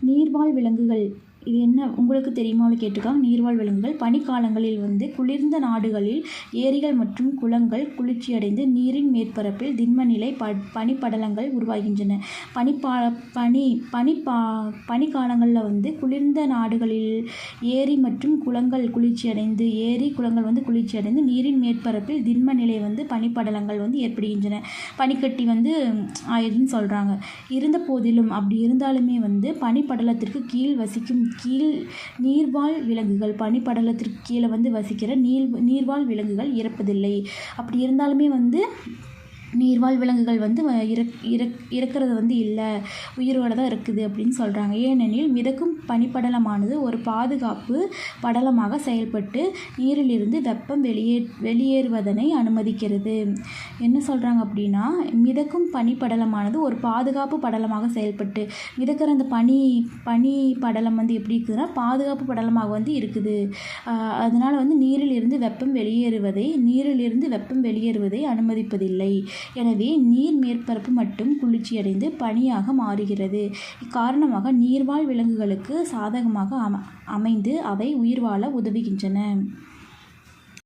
நீர்வாழ் விலங்குகள் இது என்ன உங்களுக்கு தெரியுமான்னு கேட்டிருக்காங்க. நீர்வாழ் விலங்குகள் பனிக்காலங்களில் குளிர்ந்த நாடுகளில் ஏரிகள் மற்றும் குளங்கள் குளிர்ச்சியடைந்து நீரின் மேற்பரப்பில் திண்மநிலை பனிப்படலங்கள் உருவாகின்றன. பனிக்காலங்களில் குளிர்ந்த நாடுகளில் ஏரி மற்றும் குளங்கள் குளிர்ச்சியடைந்து நீரின் மேற்பரப்பில் திண்ம நிலை பனிப்படலங்கள் ஏற்படுகின்றன. பனிக்கட்டி ஆயிடுன்னு சொல்கிறாங்க. இருந்த போதிலும் அப்படி இருந்தாலுமே பனிப்படலத்திற்கு கீழ் நீர்வாழ் விலங்குகள் பனிப்படலத்திற்கு கீழே வசிக்கிற நீர்வாழ் விலங்குகள் இறப்பதில்லை. அப்படி இருந்தாலுமே நீர்வாழ் விலங்குகள் இறக்கிறது இல்லை, உயிரோடு தான் இருக்குது அப்படின்னு சொல்கிறாங்க. ஏனெனில் மிதக்கும் பனிப்படலமானது ஒரு பாதுகாப்பு படலமாக செயல்பட்டு நீரிலிருந்து வெப்பம் வெளியேறுவதனை அனுமதிக்கிறது. என்ன சொல்கிறாங்க அப்படின்னா, மிதக்கும் பனிப்படலமானது ஒரு பாதுகாப்பு படலமாக செயல்பட்டு மிதக்கிற அந்த பனி படலம் எப்படி இருக்குதுன்னா பாதுகாப்பு படலமாக இருக்குது. அதனால் நீரிலிருந்து வெப்பம் வெளியேறுவதை அனுமதிப்பதில்லை. எனவே நீர் மேற்பரப்பு மட்டும் குளிர்ச்சியடைந்து பனியாக மாறுகிறது. இக்காரணமாக நீர்வாழ் விலங்குகளுக்கு சாதகமாக அமைந்து அவை உயிர் வாழ உதவுகின்றன.